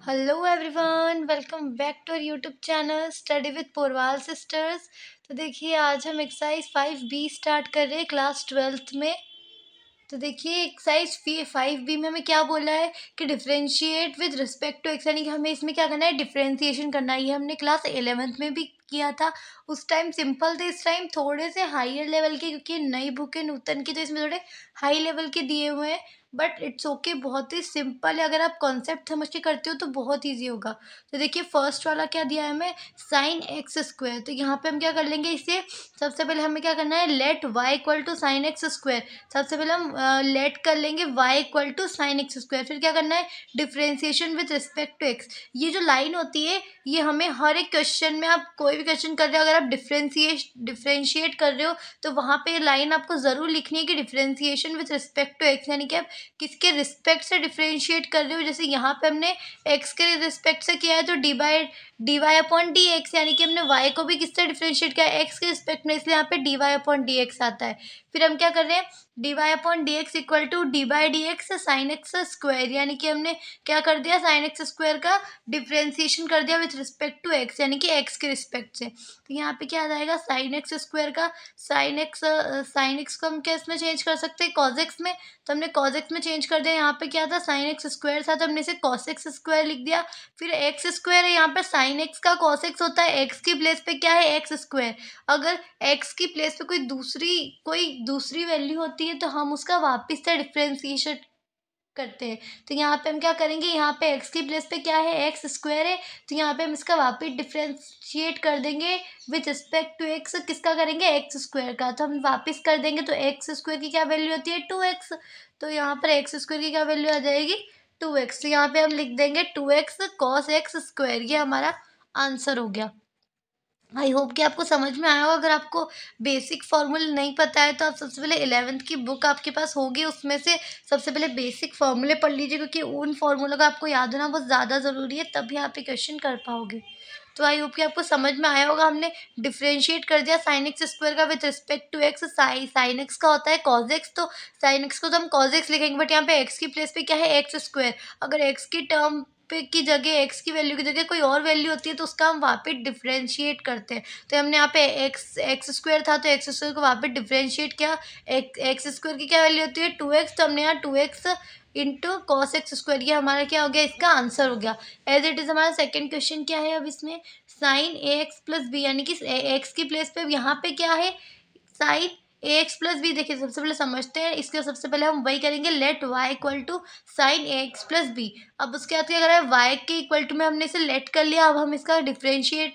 Hello everyone, welcome back to YouTube channel study with Porwal sisters. तो देखिए, आज हम एक्सरसाइज 5B स्टार्ट कर रहे हैं क्लास 12th में। तो देखिए, एक्सरसाइज 5B में हमें क्या बोला है कि differentiate with respect to x, यानी कि हमें इसमें क्या करना है, डिफरेंशिएशन करना है। ये हमने क्लास 11th में भी किया था। उस टाइम सिंपल थे, इस टाइम थोड़े से हायर लेवल के, क्योंकि नई बुक है नूतन की, तो इसमें थोड़े हाई लेवल के दिए हुए हैं। बट इट्स ओके, बहुत ही सिंपल है। अगर आप कॉन्सेप्ट समझ के करते हो तो बहुत ईजी होगा। तो देखिए, फर्स्ट वाला क्या दिया है हमें, साइन एक्स स्क्वायर। तो यहाँ पे हम क्या कर लेंगे, इसे सबसे पहले हमें क्या करना है, let y equal to sine x square. सबसे पहले हम लेट कर लेंगे y equal to sine x square. फिर क्या करना है, differentiation with respect to x। ये जो लाइन होती है, ये हमें हर एक क्वेश्चन में, आप कोई भी क्वेश्चन कर रहे हो, अगर आप डिफ्रेंशिएट कर रहे हो तो वहाँ पे लाइन आपको ज़रूर लिखनी है कि differentiation with respect to x, यानी कि आप किसके रिस्पेक्ट से डिफ्रेंशिएट कर रहे हो। जैसे यहाँ पे हमने x के रिस्पेक्ट से किया है तो d y upon d x, यानी कि हमने y को भी किससे डिफ्रेंशिएट किया है, x के रिस्पेक्ट में, इसलिए यहाँ पे d y upon d x आता है। फिर हम क्या कर रहे हैं, d y upon d x equal to d by d x sine x square, यानी कि हमने क्या कर दिया, साइन एक्स स्क्वायर का डिफ्रेंसिएशन कर दिया विथ रिस्पेक्ट टू एक्स, यानी कि एक्स के रिस्पेक्ट से। तो यहाँ पे क्या आ जाएगा, साइन एक्स स्क्वायर का साइन एक्स को हम क्या इसमें चेंज कर सकते हैं, कॉज एक्स में। तो हमने कॉज एक्स में चेंज कर दिया। यहाँ पे क्या था, साइन एक्स स्क्वायर था, तो हमने इसे कॉस एक्स स्क्वायर लिख दिया। फिर एक्स स्क्वायर है, यहाँ पे साइन एक्स का कॉस एक्स होता है, एक्स की प्लेस पे क्या है, एक्स स्क्वायर। अगर एक्स की प्लेस पे कोई दूसरी वैल्यू होती है तो हम उसका वापस से डिफ्रेंसिएशन करते हैं। तो यहाँ पे हम क्या करेंगे, यहाँ पे एक्स की प्लेस पे क्या है, एक्स स्क्वायर है, तो यहाँ पे हम इसका वापस डिफ्रेंशिएट कर देंगे विथ रिस्पेक्ट टू एक्स। किसका करेंगे, एक्स स्क्वायर का। तो हम वापस कर देंगे, तो एक्स स्क्वायर की क्या वैल्यू होती है, 2x। तो यहाँ पर एक्स स्क्वायर की क्या वैल्यू आ जाएगी, 2x। तो यहाँ पे हम लिख देंगे 2x कॉस एक्स स्क्वायर। ये हमारा आंसर हो गया। आई होप कि आपको समझ में आया होगा। अगर आपको बेसिक फॉर्मूले नहीं पता है तो आप सबसे पहले 11th की बुक आपके पास होगी, उसमें से सबसे पहले बेसिक फॉर्मूले पढ़ लीजिए, क्योंकि उन फॉर्मूलों का आपको याद होना बहुत ज़्यादा ज़रूरी है, तभी आप ये क्वेश्चन कर पाओगे। तो आई होप कि आपको समझ में आया होगा। हमने डिफ्रेंशिएट कर दिया साइन एक्स स्क्वायर का with respect to x. Sine x का होता है कॉज एक्स, तो साइन एक्स को तो हम कॉज एक्स लिखेंगे, बट यहाँ पे एक्स की प्लेस पे क्या है, एक्स स्क्वायर। अगर एक्स की टर्म पे की जगह, एक्स की वैल्यू की जगह कोई और वैल्यू होती है तो उसका हम वापस डिफ्रेंशिएट करते हैं। तो हमने यहाँ पे एक्स स्क्वायर था, तो एक्स स्क्वायर को वापस डिफ्रेंशिएट किया। एक्स स्क्वायर की क्या वैल्यू होती है, 2x। तो हमने यहाँ 2x into cos x square, ये हमारा क्या हो गया, इसका आंसर हो गया। एज इट इज़ हमारा सेकेंड क्वेश्चन क्या है, अब इसमें sign a x plus B, यानी कि एक्स की प्लेस पे यहाँ पे क्या है, sign a x plus B. देखिए, सबसे पहले समझते हैं इसके। सबसे पहले हम वही करेंगे, let y equal to sine a x plus b. अब उसके बाद क्या करें, वाई के इक्वल टू में हमने इसे लेट कर लिया। अब हम इसका डिफ्रेंशिएशन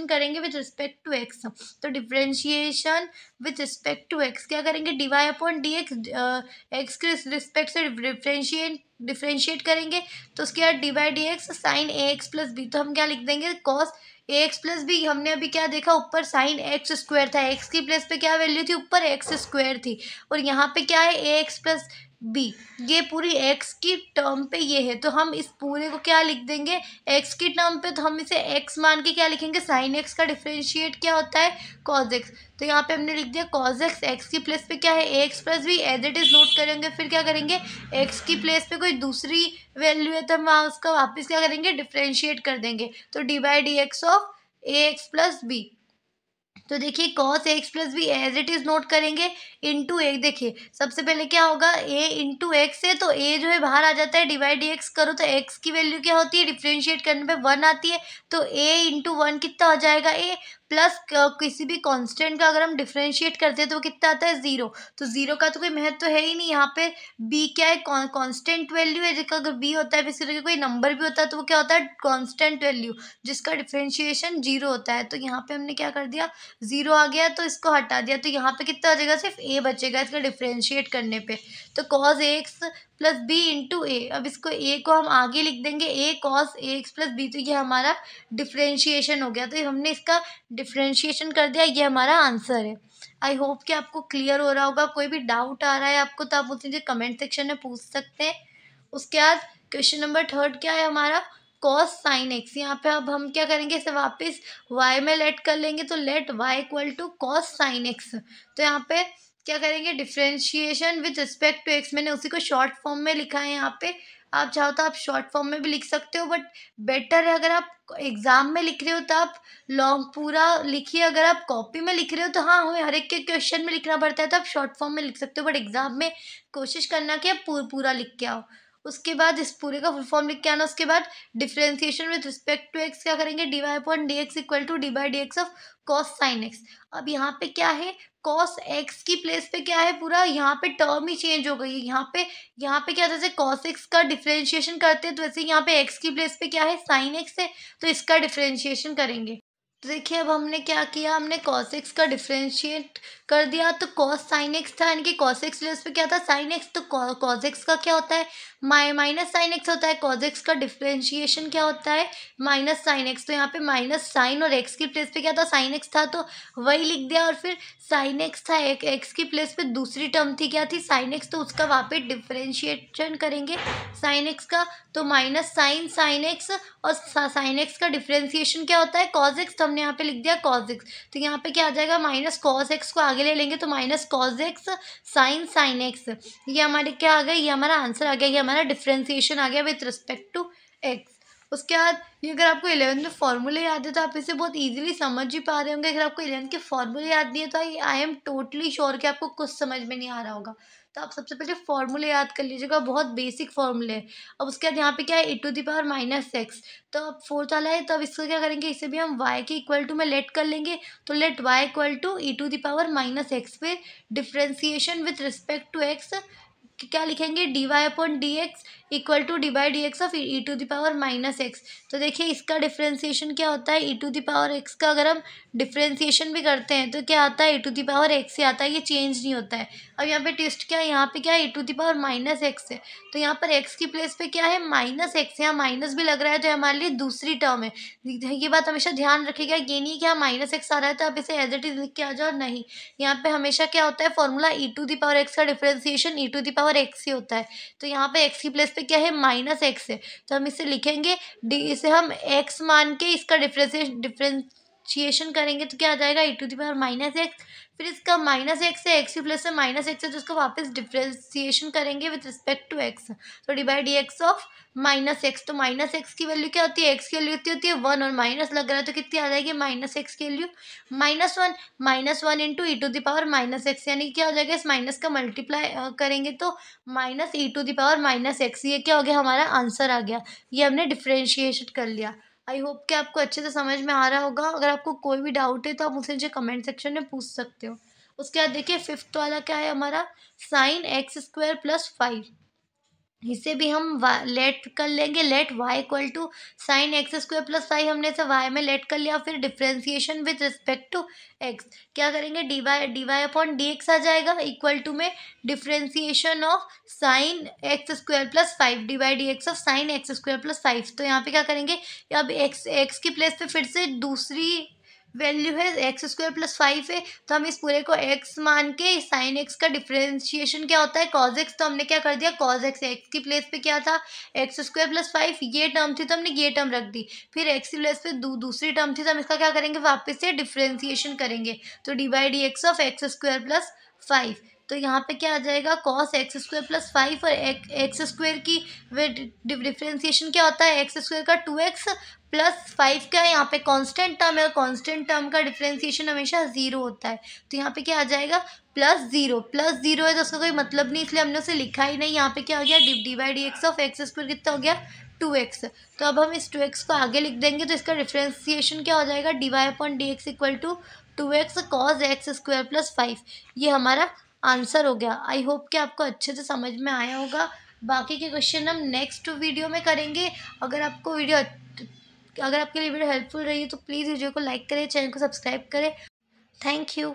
करेंगे विथ रिस्पेक्ट टू एक्स। तो differentiation with respect to x क्या करेंगे, d y upon d x, x के रिस्पेक्ट से डिफ्रेंशिएट करेंगे। तो उसके बाद d by d x sine a x plus b. तो हम क्या लिख देंगे, cos a x plus b. हमने अभी क्या देखा, ऊपर साइन एक्स स्क्वायर था, एक्स की प्लेस पे क्या वैल्यू थी, ऊपर एक्स स्क्वायर थी, और यहाँ पे क्या है, ए एक्स प्लस बी। ये पूरी एक्स की टर्म पे ये है, तो हम इस पूरे को क्या लिख देंगे, एक्स की टर्म पे। तो हम इसे एक्स मान के क्या लिखेंगे, साइन एक्स का डिफ्रेंशिएट क्या होता है, कॉज एक्स। तो यहाँ पे हमने लिख दिया कॉज एक्स, एक्स की प्लेस पे क्या है, a x plus b, as it is note करेंगे। फिर क्या करेंगे, एक्स की प्लेस पे कोई दूसरी वैल्यू है तो हम वहाँ उसका वापस क्या करेंगे, डिफ्रेंशिएट कर देंगे। तो d by d x of a x plus b. तो देखिए, cos x plus b as it is note करेंगे, इंटू ए। देखिए, सबसे पहले क्या होगा, ए इंटू एक्स है, तो ए जो है बाहर आ जाता है, डिवाइड डी एक्स करो तो एक्स की वैल्यू क्या होती है, डिफ्रेंशिएट करने पे 1 आती है। तो ए इंटू 1 कितना हो जाएगा, ए प्लस किसी भी कांस्टेंट का अगर हम डिफ्रेंशिएट करते हैं तो वो कितना आता है, 0। तो 0 का तो कोई महत्व तो है ही नहीं। यहाँ पे बी क्या है, कांस्टेंट वैल्यू है, जिसका अगर बी होता है, फिर इसके कोई नंबर भी होता है तो वो क्या होता है, कांस्टेंट वैल्यू, जिसका डिफ्रेंशिएशन 0 होता है। तो यहाँ पे हमने क्या कर दिया, 0 आ गया तो इसको हटा दिया, तो यहाँ पे कितना आ जाएगा, सिर्फ ए बचेगा इसका डिफ्रेंशिएट करने पे। तो cos a x plus B into ए। अब इसको ए को हम आगे लिख देंगे, ए cos a x plus b. तो ये हमारा डिफ्रेंशिएशन हो गया। तो हमने इसका डिफ्रेंशिएशन कर दिया, ये हमारा आंसर है। आई होप कि आपको क्लियर हो रहा होगा। कोई भी डाउट आ रहा है आपको तो आप मुझे कमेंट सेक्शन में पूछ सकते हैं। उसके बाद क्वेश्चन नंबर 3 क्या है हमारा, कॉस साइन एक्स। यहाँ पे अब हम क्या करेंगे, इसे वापस y में लेट कर लेंगे, तो let y equal to cos sine x. तो यहाँ पे क्या करेंगे, differentiation with respect to x. मैंने उसी को शॉर्ट फॉर्म में लिखा है यहाँ पे। आप चाहो तो आप शॉर्ट फॉर्म में भी लिख सकते हो, बट बेटर है अगर आप एग्ज़ाम में लिख रहे हो तो आप लॉन्ग पूरा लिखिए। अगर आप कॉपी में लिख रहे हो तो हाँ, हमें हर एक के क्वेश्चन में लिखना पड़ता है, तो आप शॉर्ट फॉर्म में लिख सकते हो, बट एग्ज़ाम में कोशिश करना कि आप पूरा लिख के आओ। उसके बाद इस पूरे का फुल फॉर्म लिख के आना। उसके बाद differentiation with respect to x क्या करेंगे, d y upon d x equal to d by d x of cos sine x. अब यहाँ पे क्या है, कॉस एक्स की प्लेस पे क्या है, पूरा यहाँ पे टर्म ही चेंज हो गई है। यहाँ पे क्या, जैसे कॉस एक्स का डिफरेंशिएशन करते हैं तो वैसे यहाँ पे एक्स की प्लेस पे क्या है, साइन एक्स है, तो इसका डिफरेंशिएशन करेंगे। तो देखिए अब हमने क्या किया, हमने cos x का डिफरेंशिएट कर दिया, तो cos sin x था, यानी कि cos x प्लेस पे क्या था, sin x, तो cos x का क्या होता है, माइनस साइन एक्स होता है। cos x का डिफरेंशिएशन क्या होता है, माइनस साइन एक्स। तो यहाँ पे माइनस साइन और x की प्लेस पे क्या था, साइन x था, तो वही लिख दिया। और फिर साइन x था, एक x की प्लेस पे दूसरी टर्म थी, क्या थी, साइन x, तो उसका वहाँ पे डिफरेंशिएशन करेंगे साइन x का, तो माइनस साइन एक्स। और साइन एक्स का डिफरेंशिएशन क्या होता है, कॉस एक्स, तो हमने यहाँ पे लिख दिया कॉस एक्स। तो यहाँ पे क्या आ जाएगा, माइनस कॉस एक्स को आगे ले लेंगे तो minus cos x sine x. ये हमारे क्या आ गया, ये हमारा आंसर आ गया, ये हमारा डिफरेंशिएशन आ गया विथ रिस्पेक्ट टू एक्स। उसके बाद ये अगर आपको 11th में फॉर्मूले याद है तो आप इसे बहुत इजीली समझ ही पा रहे होंगे। अगर आपको 11th के फॉर्मूले याद नहीं है तो आई एम टोटली श्योर कि आपको कुछ समझ में नहीं आ रहा होगा। तो आप सबसे पहले फॉर्मूले याद कर लीजिएगा, बहुत बेसिक फॉर्मूले है। अब उसके बाद यहाँ पे क्या है, e to the power minus x. तो अब फोर्थ वाला है, तो अब इसको क्या करेंगे, इसे भी हम y के इक्वल टू में लेट कर लेंगे। तो let y equal to e to the power minus x पे differentiation with respect to x क्या लिखेंगे, d y upon d x equal to d by d x of e to the power minus x. तो देखिए इसका differentiation क्या होता है, e to the power x का अगर हम डिफ्रेंसिएशन भी करते हैं तो क्या आता है, e to the power x से आता है, ये चेंज नहीं होता है। अब यहाँ पे टेस्ट क्या है, यहाँ पे क्या है, e to the power minus x है, तो यहाँ पर एक्स की प्लेस पे क्या है, माइनस एक्स। यहाँ माइनस भी लग रहा है तो हमारे लिए दूसरी टर्म है। ये बात हमेशा ध्यान रखिएगा, ये नहीं कि यहाँ माइनस एक्स आ रहा है तो आप इसे एज इट इज लिख के आ जाओ, नहीं। यहाँ पे हमेशा क्या होता है, formula e to the power x का differentiation e to the power x ही होता है। तो यहाँ पे एक्स की प्लेस पे क्या है, माइनस एक्स है, तो हम इसे लिखेंगे डी, इसे हम एक्स मान के इसका डिफरेंशिएशन करेंगे तो क्या आ जाएगा, e to the power minus x. फिर इसका माइनस एक्स है, एक्स की प्लेस से माइनस एक्स है, तो इसको वापस डिफरेंशिएशन करेंगे विथ रिस्पेक्ट टू एक्स, तो d by d x of minus x. तो माइनस एक्स की वैल्यू क्या होती है, एक्स की वैल्यू होती है 1, और माइनस लग रहा है तो कितनी आ जाएगी, माइनस एक्स की value -1 into e to the power minus x, यानी क्या हो जाएगा, इस माइनस का मल्टीप्लाई करेंगे तो minus e to the power minus x. ये क्या हो गया, हमारा आंसर आ गया। ये हमने डिफ्रेंशिएट कर लिया। आई होप कि आपको अच्छे से समझ में आ रहा होगा। अगर आपको कोई भी डाउट है तो आप मुझसे कमेंट सेक्शन में पूछ सकते हो। उसके बाद देखिए फिफ्थ वाला क्या है हमारा, साइन एक्स स्क्वायर प्लस 5। इसे भी हम लेट कर लेंगे, let y equal to sine x square plus 5, हमने इसे y में लेट कर लिया। फिर differentiation with respect to x क्या करेंगे, d y upon d x आ जाएगा इक्वल टू में differentiation of sine x square plus 5 d y d x of sine x square plus 5। तो यहाँ पे क्या करेंगे, अब एक्स की प्लेस पे फिर से दूसरी वैल्यू है, एक्स स्क्वायर प्लस 5 है, तो हम इस पूरे को x मान के साइन x का डिफरेंशिएशन क्या होता है, कॉज x, तो हमने क्या कर दिया, कॉज x की प्लेस पे क्या था, एक्स स्क्वायर प्लस 5 ये टर्म थी तो हमने ये टर्म रख दी। फिर x की प्लेस पे दूसरी टर्म थी तो हम इसका क्या करेंगे, वापस से डिफरेंशिएशन करेंगे, तो d by d x of x square plus 5। तो यहाँ पे क्या आ जाएगा, कॉस एक्स स्क्वायर प्लस 5, और एक्स स्क्वायर की डिफरेंशिएशन क्या होता है, एक्स स्क्वायर का 2x प्लस 5 का यहाँ पे कांस्टेंट टर्म है, कांस्टेंट टर्म का डिफरेंशिएशन हमेशा 0 होता है। तो यहाँ पे क्या आ जाएगा, +0 है तो उसका कोई मतलब नहीं, इसलिए हमने उसे लिखा ही नहीं। यहाँ पे क्या हो गया, D by d x of x square कितना हो गया, 2x। तो अब हम इस 2x को आगे लिख देंगे तो इसका डिफरेंशिएशन क्या हो जाएगा, d y upon d x equal to 2x cos x square plus 5। ये हमारा आंसर हो गया। आई होप कि आपको अच्छे से समझ में आया होगा। बाकी के क्वेश्चन हम नेक्स्ट वीडियो में करेंगे। अगर आपको अगर आपके लिए वीडियो हेल्पफुल रही है तो प्लीज़ वीडियो को लाइक करें, चैनल को सब्सक्राइब करें। Thank you.